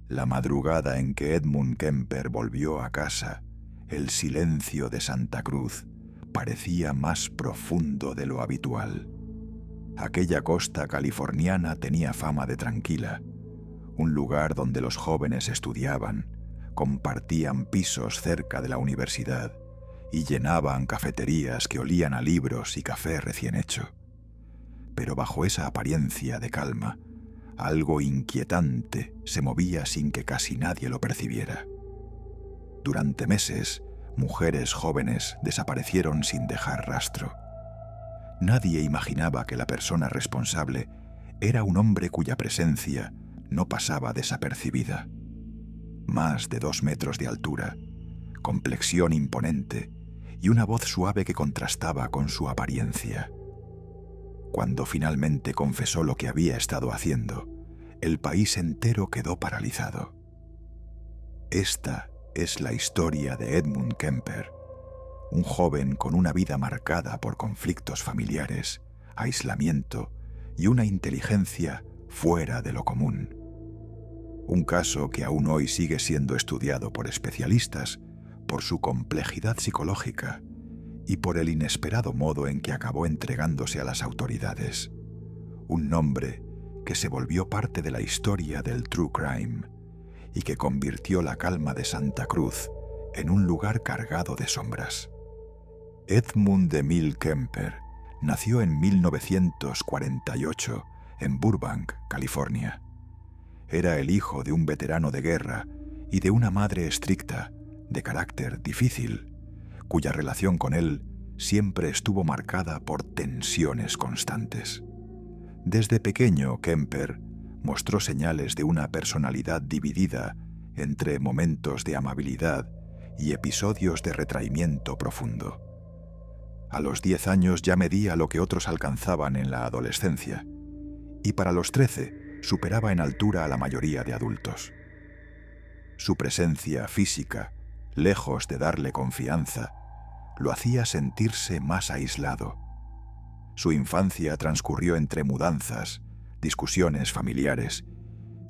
La madrugada en que Edmund Kemper volvió a casa, el silencio de Santa Cruz parecía más profundo de lo habitual. Aquella costa californiana tenía fama de tranquila, un lugar donde los jóvenes estudiaban, compartían pisos cerca de la universidad y llenaban cafeterías que olían a libros y café recién hecho. Pero bajo esa apariencia de calma, algo inquietante se movía sin que casi nadie lo percibiera. Durante meses, mujeres jóvenes desaparecieron sin dejar rastro. Nadie imaginaba que la persona responsable era un hombre cuya presencia no pasaba desapercibida. Más de 2 metros de altura, complexión imponente y una voz suave que contrastaba con su apariencia. Cuando finalmente confesó lo que había estado haciendo, el país entero quedó paralizado. Esta es la historia de Edmund Kemper, un joven con una vida marcada por conflictos familiares, aislamiento y una inteligencia fuera de lo común. Un caso que aún hoy sigue siendo estudiado por especialistas por su complejidad psicológica y por el inesperado modo en que acabó entregándose a las autoridades. Un nombre que se volvió parte de la historia del true crime y que convirtió la calma de Santa Cruz en un lugar cargado de sombras. Edmund Emil Kemper nació en 1948 en Burbank, California. Era el hijo de un veterano de guerra y de una madre estricta, de carácter difícil, cuya relación con él siempre estuvo marcada por tensiones constantes. Desde pequeño, Kemper mostró señales de una personalidad dividida entre momentos de amabilidad y episodios de retraimiento profundo. A los 10 años ya medía lo que otros alcanzaban en la adolescencia, y para los 13 superaba en altura a la mayoría de adultos. Su presencia física, lejos de darle confianza, lo hacía sentirse más aislado. Su infancia transcurrió entre mudanzas, discusiones familiares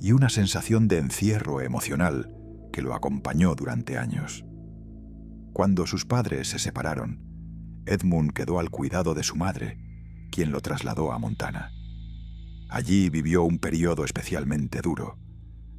y una sensación de encierro emocional que lo acompañó durante años. Cuando sus padres se separaron, Edmund quedó al cuidado de su madre, quien lo trasladó a Montana. Allí vivió un periodo especialmente duro,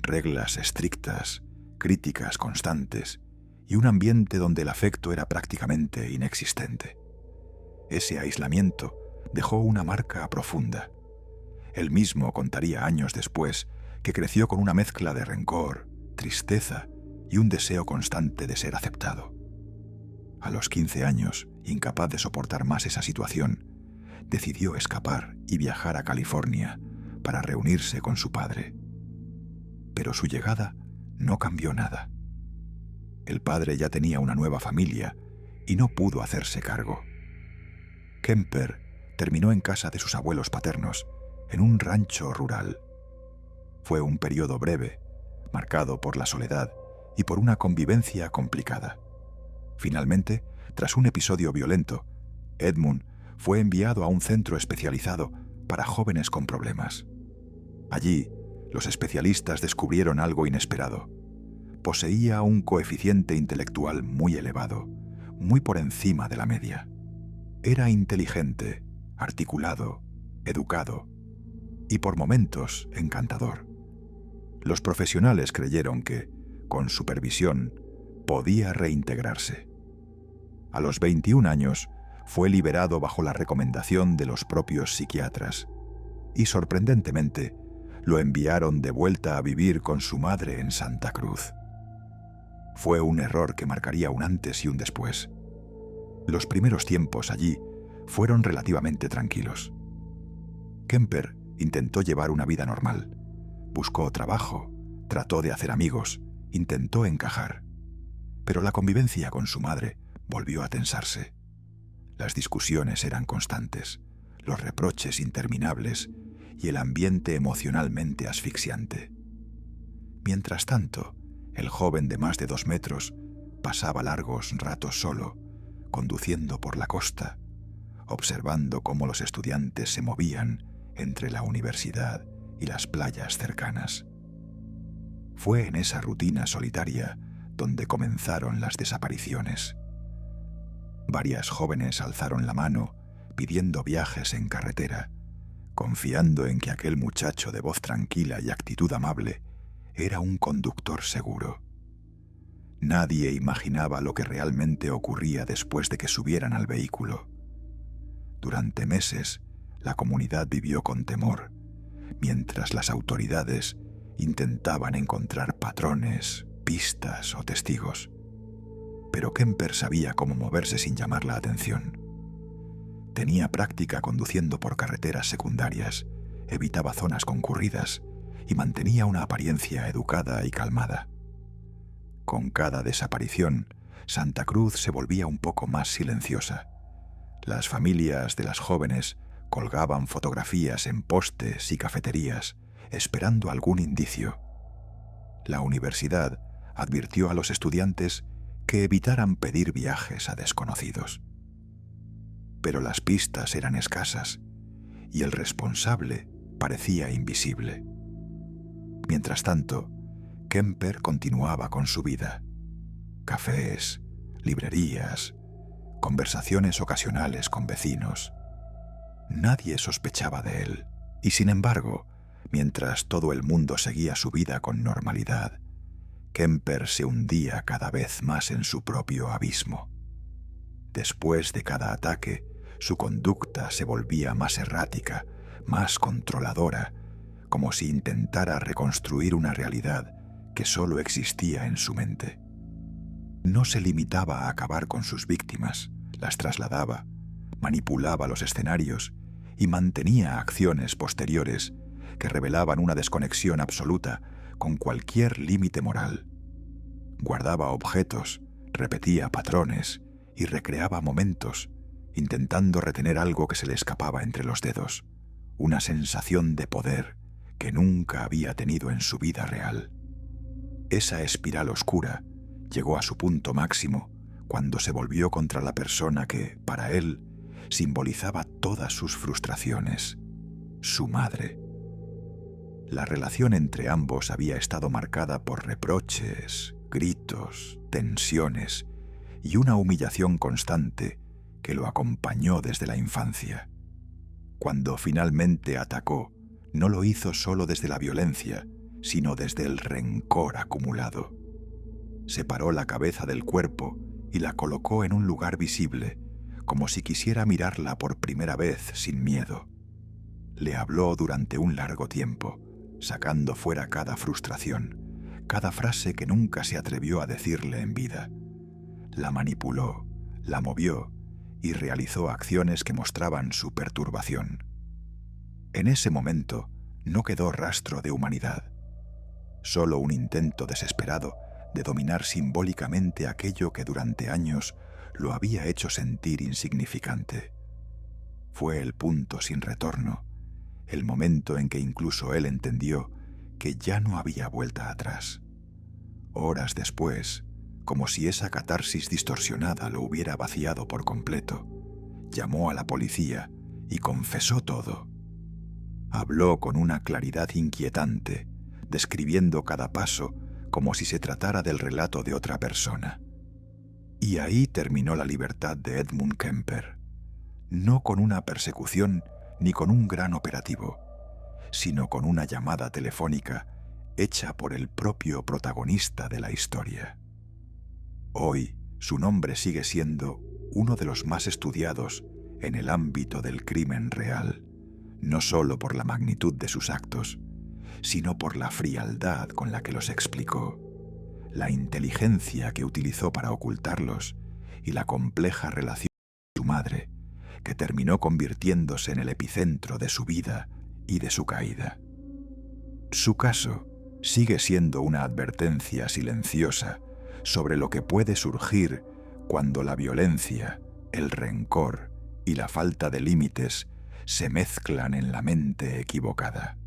reglas estrictas, críticas constantes y un ambiente donde el afecto era prácticamente inexistente. Ese aislamiento dejó una marca profunda. Él mismo contaría años después que creció con una mezcla de rencor, tristeza y un deseo constante de ser aceptado. A los 15 años, incapaz de soportar más esa situación, decidió escapar y viajar a California para reunirse con su padre. Pero su llegada no cambió nada. El padre ya tenía una nueva familia y no pudo hacerse cargo. Kemper terminó en casa de sus abuelos paternos, en un rancho rural. Fue un periodo breve, marcado por la soledad y por una convivencia complicada. Finalmente, tras un episodio violento, Edmund fue enviado a un centro especializado para jóvenes con problemas. Allí, los especialistas descubrieron algo inesperado. Poseía un coeficiente intelectual muy elevado, muy por encima de la media. Era inteligente, articulado, educado y por momentos encantador. Los profesionales creyeron que, con supervisión, podía reintegrarse. A los 21 años, fue liberado bajo la recomendación de los propios psiquiatras y, sorprendentemente, lo enviaron de vuelta a vivir con su madre en Santa Cruz. Fue un error que marcaría un antes y un después. Los primeros tiempos allí fueron relativamente tranquilos. Kemper intentó llevar una vida normal. Buscó trabajo, trató de hacer amigos, intentó encajar. Pero la convivencia con su madre volvió a tensarse. Las discusiones eran constantes, los reproches interminables y el ambiente emocionalmente asfixiante. Mientras tanto, el joven de más de 2 metros pasaba largos ratos solo, conduciendo por la costa, observando cómo los estudiantes se movían entre la universidad y las playas cercanas. Fue en esa rutina solitaria donde comenzaron las desapariciones. Varias jóvenes alzaron la mano pidiendo viajes en carretera, confiando en que aquel muchacho de voz tranquila y actitud amable era un conductor seguro. Nadie imaginaba lo que realmente ocurría después de que subieran al vehículo. Durante meses, la comunidad vivió con temor, mientras las autoridades intentaban encontrar patrones, pistas o testigos. Pero Kemper sabía cómo moverse sin llamar la atención. Tenía práctica conduciendo por carreteras secundarias, evitaba zonas concurridas y mantenía una apariencia educada y calmada. Con cada desaparición, Santa Cruz se volvía un poco más silenciosa. Las familias de las jóvenes colgaban fotografías en postes y cafeterías, esperando algún indicio. La universidad advirtió a los estudiantes que evitaran pedir viajes a desconocidos. Pero las pistas eran escasas y el responsable parecía invisible. Mientras tanto, Kemper continuaba con su vida. Cafés, librerías, conversaciones ocasionales con vecinos. Nadie sospechaba de él, y sin embargo, mientras todo el mundo seguía su vida con normalidad, Kemper se hundía cada vez más en su propio abismo. Después de cada ataque, su conducta se volvía más errática, más controladora, como si intentara reconstruir una realidad que solo existía en su mente. No se limitaba a acabar con sus víctimas, las trasladaba, manipulaba los escenarios y mantenía acciones posteriores que revelaban una desconexión absoluta con cualquier límite moral. Guardaba objetos, repetía patrones y recreaba momentos, intentando retener algo que se le escapaba entre los dedos, una sensación de poder que nunca había tenido en su vida real. Esa espiral oscura llegó a su punto máximo cuando se volvió contra la persona que, para él, simbolizaba todas sus frustraciones, su madre. La relación entre ambos había estado marcada por reproches, gritos, tensiones y una humillación constante que lo acompañó desde la infancia. Cuando finalmente atacó, no lo hizo solo desde la violencia, sino desde el rencor acumulado. Separó la cabeza del cuerpo y la colocó en un lugar visible, como si quisiera mirarla por primera vez sin miedo. Le habló durante un largo tiempo, sacando fuera cada frustración, cada frase que nunca se atrevió a decirle en vida. La manipuló, la movió y realizó acciones que mostraban su perturbación. En ese momento no quedó rastro de humanidad, solo un intento desesperado de dominar simbólicamente aquello que durante años lo había hecho sentir insignificante. Fue el punto sin retorno, el momento en que incluso él entendió que ya no había vuelta atrás. Horas después, como si esa catarsis distorsionada lo hubiera vaciado por completo, llamó a la policía y confesó todo. Habló con una claridad inquietante, describiendo cada paso como si se tratara del relato de otra persona. Y ahí terminó la libertad de Edmund Kemper, no con una persecución ni con un gran operativo, sino con una llamada telefónica hecha por el propio protagonista de la historia. Hoy, su nombre sigue siendo uno de los más estudiados en el ámbito del crimen real, no solo por la magnitud de sus actos, sino por la frialdad con la que los explicó, la inteligencia que utilizó para ocultarlos y la compleja relación con su madre, que terminó convirtiéndose en el epicentro de su vida y de su caída. Su caso sigue siendo una advertencia silenciosa sobre lo que puede surgir cuando la violencia, el rencor y la falta de límites se mezclan en la mente equivocada.